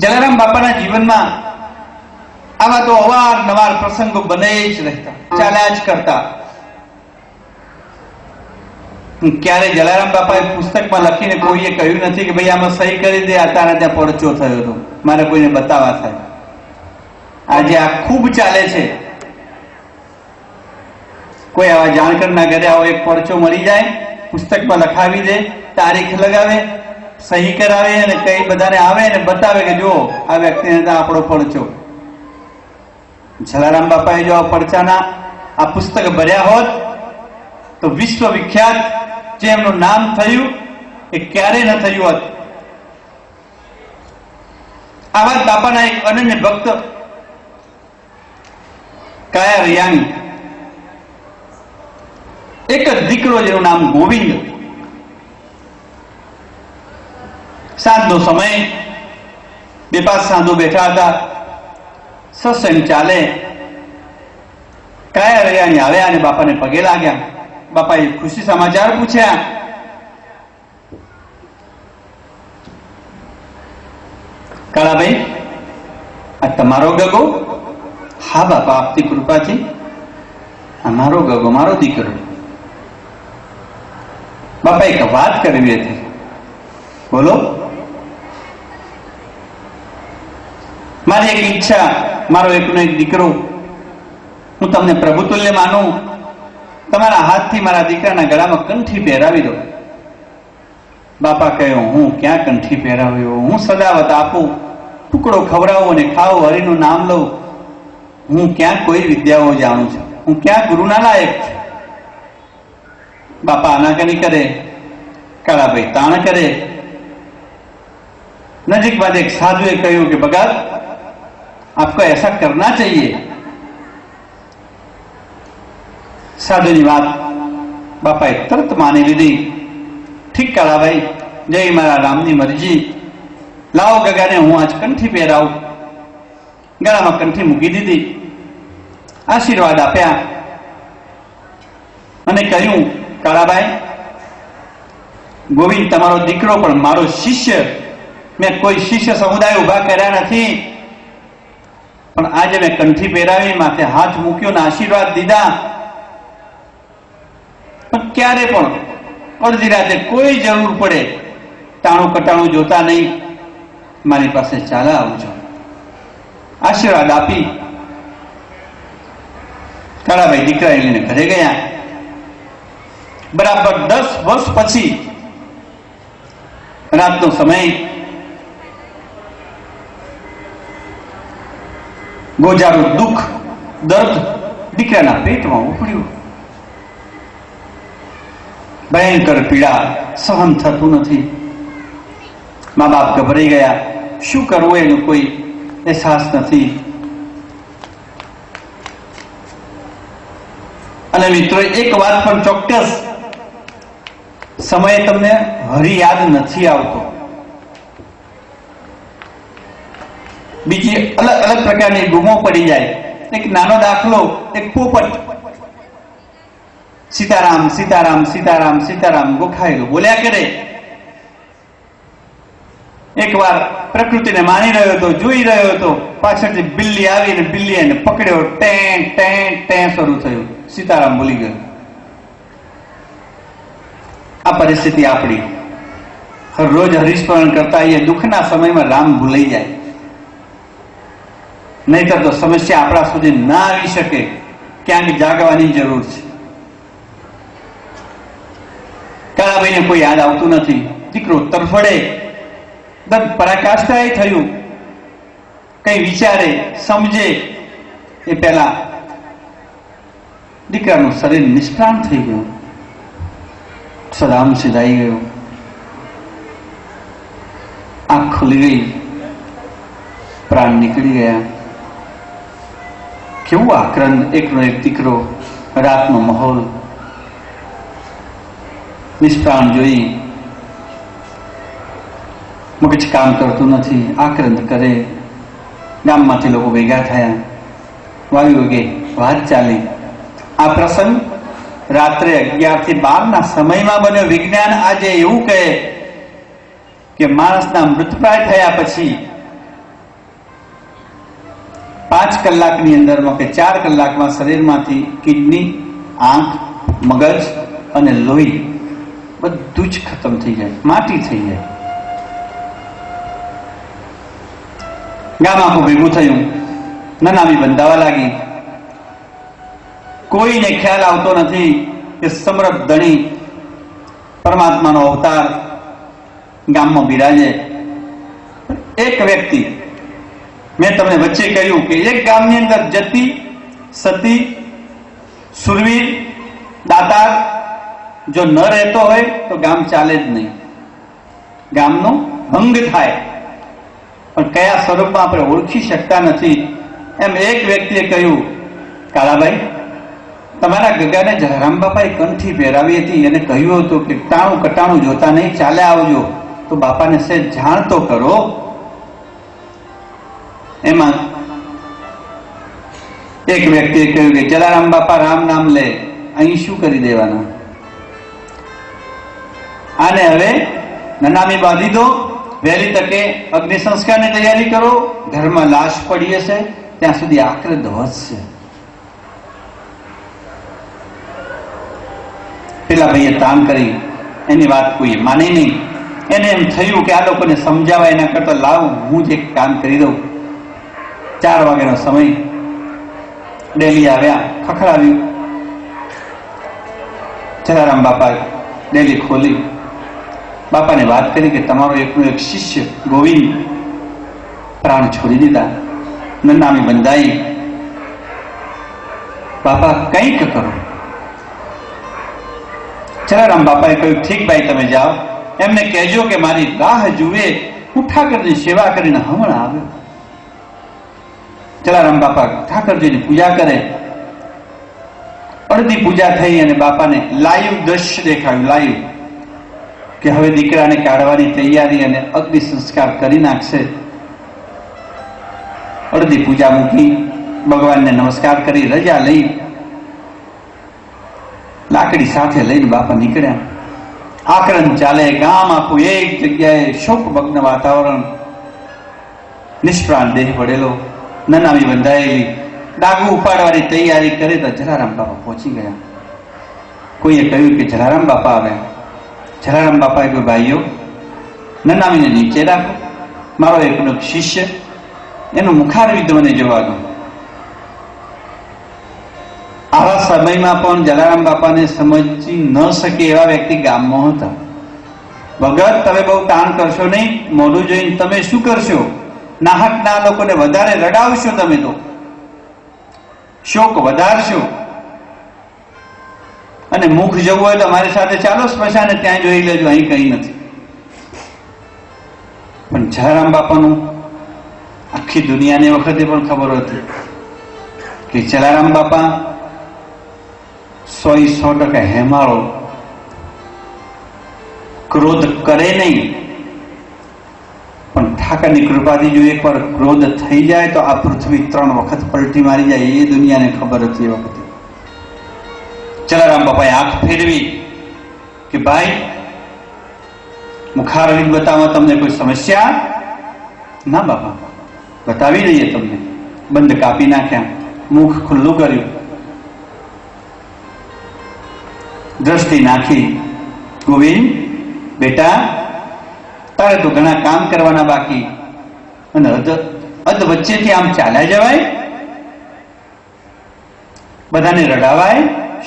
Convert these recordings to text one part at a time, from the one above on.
જલારામ બાપાના જીવનમાં આવા તો અવારનવાર પ્રસંગો બને જ રહેતા, ચાલ્યા જ કરતા. ક્યારે જલારામ બાપાએ પુસ્તકમાં લખીને કોઈએ કહ્યું નથી કે ભાઈ આમાં સહી કરી દે, આ તારા ત્યાં પડચો થયો હતો, મારે કોઈને બતાવવા થાય. આજે આ ખૂબ ચાલે છે. કોઈ આવા જાણકારના ઘરે આવો એક પડચો મળી જાય, પુસ્તકમાં લખાવી દે, તારીખ લગાવે, સહી કરાવે અને કઈ બધાને આવે અને બતાવે કે જો આ વ્યક્તિને ત્યાં આપણો પડચો. જલારામ બાપાએ જો આ પડચાના આ પુસ્તક ભર્યા હોત તો વિશ્વ વિખ્યાત જે એમનું નામ થયું એ ક્યારેય ન થયું હોત. આવા જ બાપાના એક અનન્ય ભક્ત કાયા રિયાણી, એક જ દીકરો જેનું નામ ગોવિંદ. સાંજનો સમય, બે પાંચ સાંધો બેઠા હતા, સત્સંગ ચાલે. કાયા રિયાણી આવ્યા અને બાપાને પગે લાગ્યા. બાપાએ ખુશી સમાચાર પૂછ્યા. કાળાભાઈ, આ તમારો ગગો? હા બાપા, આપની કૃપાથી આ મારો ગગો, મારો દીકરો. બાપા એક વાત કરવી હતી, બોલો. મારી એક ઈચ્છા, મારો એકનો એક દીકરો, હું તમને પ્રભુતુલ્ય માનું, તમારા હાથથી મારા દીકરાના ગળામાં કંઠી પહેરાવી દો. બાપા કહ્યું, હું ક્યાં કંઠી પહેરાવ્યો, હું સદાવત આપું, ટુકડો ખવડાવું અને ખાવું, હરિનું નામ લઉં. હું ક્યાં કોઈ વિદ્યાઓ જાણું છું, હું ક્યાં ગુરુના લાયક છું. બાપા આનાકાની કરે, કાળાભાઈ તાણ કરે. નજીકમાં એક સાધુએ કહ્યું કે ભગત, आपको ऐसा करना चाहिए. સાધુની વાત બાપાએ તરત માની લીધી. ઠીક કાળાભાઈ, જય મારા રામની મરજી, લાવો ગગાને હું આજ કંઠી પહેરાવું. ગળામાં કંઠી મૂકી દીધી, આશીર્વાદ આપ્યા અને કહ્યું, કાળાભાઈ, ગોવિંદ તમારો દીકરો પણ મારો શિષ્ય. મેં કોઈ શિષ્ય સમુદાય ઉભા કર્યા નથી, પણ આજે મેં કંઠી પહેરાવી, માથે હાથ મૂક્યો ને આશીર્વાદ દીધા. પણ ક્યારે પણ અડધી રાતે કોઈ જરૂર પડે, ટાણું કટાણું જોતા નહીં, મારી પાસે ચાલા આવજો. આશીર્વાદ આપી કાળાભાઈ દીકરા લઈને ઘરે ગયા. બરાબર 10 વર્ષ પછી રાતનો સમય, ગોજારું દુઃખ, દર્દ દીકરાના પેટમાં ઉપડ્યું. ભયંકર પીડા, સહન થતું નથી. મા બાપ ગભરાઈ ગયા, શું કરવું એનું કોઈ અહેસાસ નથી. અને મિત્રો, એક વાત પણ ચોક્કસ, સમયે તમને હરી યાદ નથી આવતો. બીજી અલગ અલગ પ્રકારની ગુમો પડી જાય. એક નાનો દાખલો, એક પોપટ સીતારામ સીતારામ સીતારામ સીતારામ ગોખાયેલું બોલ્યા કરે. એકવાર પ્રકૃતિને માની રહ્યો હતો, જોઈ રહ્યો હતો, પાછળથી બિલ્લી આવીને બિલ્લી એને પકડ્યો, ટેં ટેં ટેં શરૂ થયું, સીતારામ ભૂલી ગયો. આ પરિસ્થિતિ આપણી. રોજ હરિસ્મરણ કરતા એ દુઃખના સમયમાં રામ ભૂલાઈ જાય. નહીતર તો સમસ્યા આપણા સુધી ના આવી શકે. ક્યાંક જાગવાની જરૂર છે. કાળાભાઈને કોઈ યાદ આવતું નથી. દીકરો તરફડે, દર્દ પરાકાષ્ઠાએ થયું. કઈ વિચારે, સમજે એ પહેલા દીકરાનું શરીર નિષ્પ્રાણ થઈ ગયું, સદામ સિધાઈ ગયું, આંખ ખુલી ગઈ, પ્રાણ નીકળી ગયા. કેવું આક્રંદ! એકનો એક દીકરો, રાતનો માહોલ, નિષ્પ્રાણ જોઈ મગજ કામ કરતું નથી, આક્રંદ કરે. ગામમાંથી લોકો ભેગા થયા, વાયુ વગે વાત ચાલી. આ પ્રસંગ રાત્રે 11 થી 12 સમયમાં બન્યો. વિજ્ઞાન આજે એવું કહે કે માણસના મૃતપ્રાય થયા પછી 5 કલાકની અંદરમાં કે 4 કલાકમાં શરીરમાંથી કિડની, આંખ, મગજ અને લોહી બધું જ ખતમ થઈ જાય, માટી થઈ જાય. ગામ આખું ભેગું થયું, નનામી બંધાવા લાગી. કોઈને ખ્યાલ આવતો નથી કે સમર્થ ધણી પરમાત્માનો અવતાર ગામમાં બિરાજે. એક વ્યક્તિ, મેં તમને વચ્ચે કહ્યું કે એક ગામની અંદર જતી, સતી, સુરવીર, દાતાર જો ન રહેતો હોય તો ગામ ચાલે જ નહીં, ગામનો ભંગ થાય. પણ કયા સ્વરૂપમાં આપણે ઓળખી શકતા નથી. એમ એક વ્યક્તિએ કહ્યું, કાળાભાઈ, તમારા ગગાને જલારામ બાપાએ કંઠી પહેરાવી હતી અને કહ્યું હતું કે ટાણું કટાણું જોતા નહીં, ચાલે આવજો. તો બાપાને સહેજ જાણ તો કરો. એમાં એક વ્યક્તિએ કહ્યું કે જલારામ બાપા રામ નામ લે, અહીં શું કરી દેવાના? આને હવે નનામી બાંધી દો, વહેલી તકે અગ્નિ સંસ્કારની તૈયારી કરો. ઘરમાં લાશ પડી હશે ત્યાં સુધી આખરે ધવસશે. પેલા ભાઈએ તાન કરી, એની વાત કોઈ માની નહીં. એને એમ થયું કે આ લોકોને સમજાવવા એના કરતા લાવ હું જ એક કામ કરી દઉં. 4 વાગ્યાનો સમય, ડેલી આવ્યા, ખખડાવ્યું. જલારામ બાપા ડેલી ખોલી, બાપાને વાત કરી કે તમારો એકનો એક શિષ્ય ગોવિંદ પ્રાણ છોડી દીધા, નનામી બંધાઈ. બાપા કંઈક કરો. જલારામ બાપાએ કહ્યું, ઠીક ભાઈ, તમે જાઓ, એમને કહેજો કે મારી રાહ જુએ, હું ઠાકરજી સેવા કરીને હમણાં આવ્યો. જલારામ બાપા ઠાકરજીની પૂજા કરે. અડધી પૂજા થઈ અને બાપાને લાઈવ દ્રશ્ય દેખાયું, લાઈવ, કે હવે દીકરાને કાઢવાની તૈયારી અને અગ્નિ સંસ્કાર કરી નાખશે. અડધી પૂજા મૂકી, ભગવાનને નમસ્કાર કરી રજા લઈ, લાકડી સાથે લઈને બાપા નીકળ્યા. આકરણ ચાલે, ગામ આખું એક જગ્યાએ શોકભગ્ન વાતાવરણ, નિષ્પ્રાણ દેહ પડેલો, નનામી બંધાયેલી, ડાગુ ઉપાડવાની તૈયારી કરે તો જલારામ બાપા પહોંચી ગયા. કોઈએ કહ્યું કે જલારામ બાપા આવ્યા. જલારામ બાપાએ કહ્યું, ભાઈઓ, નનામીને નીચે રાખો, મારો એકનો શિષ્ય, એનું મુખારવિંદ મને જોવા દો. આવા સમયમાં પણ જલારામ બાપાને સમજી ન શકે એવા વ્યક્તિ ગામમાં હતા. ભગત, તમે બહુ તાણ કરશો નહીં, મોઢું જોઈને તમે શું કરશો? નાહકના લોકોને વધારે રડાવશો, તમે તો શોક વધારશો. અને મુખ જવું હોય તો અમારી સાથે ચાલો સ્મશાને, ત્યાં જોઈ લેજો, અહીં કઈ નથી. પણ જલારામ બાપાનું આખી દુનિયાને વખતે પણ ખબર હતી કે જલારામ બાપા 100% હેમાળો, ક્રોધ કરે નહીં. પણ ઠાકરની કૃપાથી જો એકવાર ક્રોધ થઈ જાય તો આ પૃથ્વી 3 વખત પલટી મારી જાય, એ દુનિયાને ખબર હતી એ વખતે. જલારામ બાપાએ આંખ ફેરવી કે ભાઈ, મુખારવિંદ બતાવવા તમને કોઈ સમસ્યા? ના બાપા, બતાવી દઈએ તમને. બંધ કાપી નાખ્યા, મુખ ખુલ્લું કર્યું, દ્રષ્ટિ નાખી. ગોવિંદ બેટા, તારે તો ઘણા કામ કરવાના બાકી, અને અધ વચ્ચેથી આમ ચાલ્યા જવાય? બધાને રડાવાય,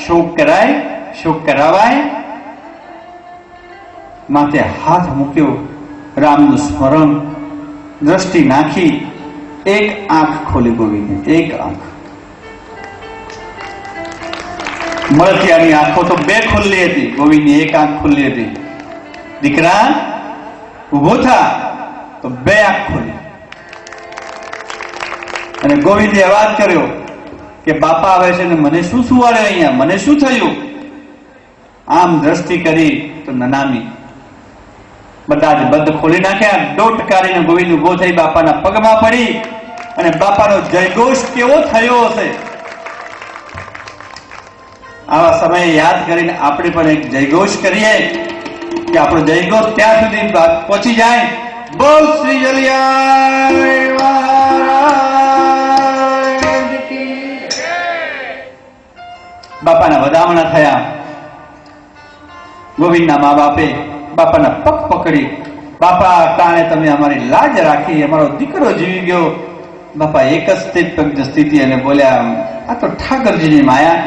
શોક કરાય, શોક કરાવાય? માથે હાથ મૂક્યો, રામનું સ્મરણ, દ્રષ્ટિ નાખી, એક આંખ ખોલી ગોવિંદે, એક આંખ. મળતિયાની આંખો તો 2 ખુલ્લી હતી, ગોવિંદની એક આંખ ખુલ્લી હતી. દીકરા ઉભો થા, તો 2 આંખ ખોલી. અને ગોવિંદે અવાજ કર્યો કે બાપા આવે છે ને મને શું સુવાડ્યો અહીંયા, મને શું થયું? આમ દ્રષ્ટિ કરી તો નનામી. બધા જ બંધ ખોલી નાખ્યા. દોટ કાઢીને ગોવિંદ ઉભો થઈ બાપાના પગમાં પડી, અને બાપાનો જયઘોષ કેવો થયો હશે. આવા સમયે યાદ કરીને આપણે પણ એક જયઘોષ કરીએ કે આપણો જયઘોષ ત્યાં સુધી પહોંચી જાય. બોલ શ્રી જલિયાર મહારાજ. બાપાના વધામણા થયા. ગોવિંદના મા બાપે બાપાના પગ પકડી, બાપા કારણે તમે અમારી લાજ રાખી, અમારો દીકરો જીવી ગયો. બાપા એક જ સ્થિતિ અને બોલ્યા, આ તો ઠાકરજીની માયા,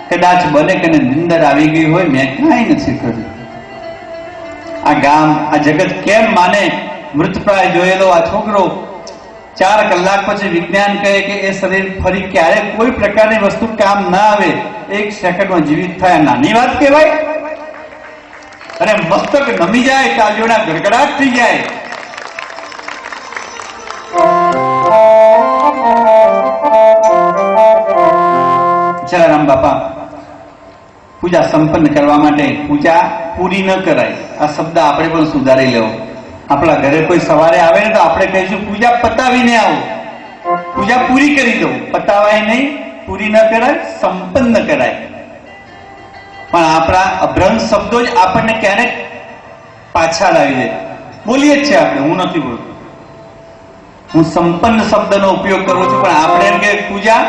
કદાચ બને કે નિંદર આવી ગઈ હોય, મેં કાંઈ નથી કર્યું. આ ગામ, આ જગત કેમ માને? મૃતપ્રાય જોયેલો આ છોકરો 4 કલાક પછી વિજ્ઞાન કહે કે એ શરીર ફરી ક્યારે કોઈ પ્રકારની વસ્તુ કામ ના આવે, 1 સેકન્ડમાં જીવિત થાય. નાની વાત કહેવાય? અને મસ્તક નમી જાય, તાળીઓના ગડગડાટ થઈ જાય. જલારામ બાપા પૂજા સંપન્ન કરવા માટે, પૂજા પૂરી ન કરાય, આ શબ્દ આપણે પણ સુધારી લેવો. આપણા ઘરે કોઈ સવારે આવે ને તો આપણે કહીશું પૂજા પતાવીને આવો, પૂજા પૂરી કરી દો. પતાવાય નહીં, પૂરી ન કરાય, સંપન્ન કરાય. પણ આપણા અભ્રંગ શબ્દો જ આપણને ક્યારેક પાછા લાવી દે. બોલીએ જ છે આપણે, હું નથી બોલતો, હું સંપન્ન શબ્દનો ઉપયોગ કરું છું, પણ આપણે એમ કે પૂજા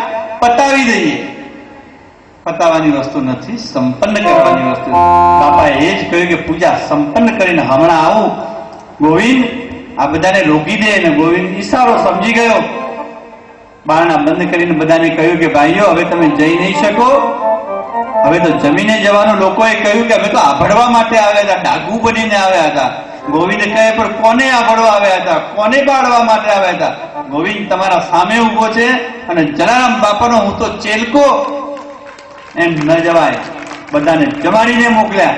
પતાવી દઈએ. પતાવવાની વસ્તુ નથી, સંપન્ન કરવાની વસ્તુ. બાપાએ એ જ કહ્યું કે પૂજા સંપન્ન કરીને હમણાં આવું. ગોવિંદ આ બધાને રોકી દે. અને ગોવિંદ ઈશારો સમજી ગયો. બારણા બંધ કરીને બધાને કહ્યું કે ભાઈઓ, હવે તમે જઈ નહીં શકો, હવે તો જમીને જવાનું. લોકોએ કહ્યું કે અમે તો આભળવા માટે આવ્યા હતા, ડાઘુ બનીને આવ્યા હતા. ગોવિંદ કહે, પણ કોને આભળવા આવ્યા હતા? કોને બાળવા માટે આવ્યા હતા? ગોવિંદ તમારા સામે ઉભો છે અને જલારામ બાપાનો હું તો ચેલકો, એમ ન જવાય. બધાને જમાડીને મોકલ્યા.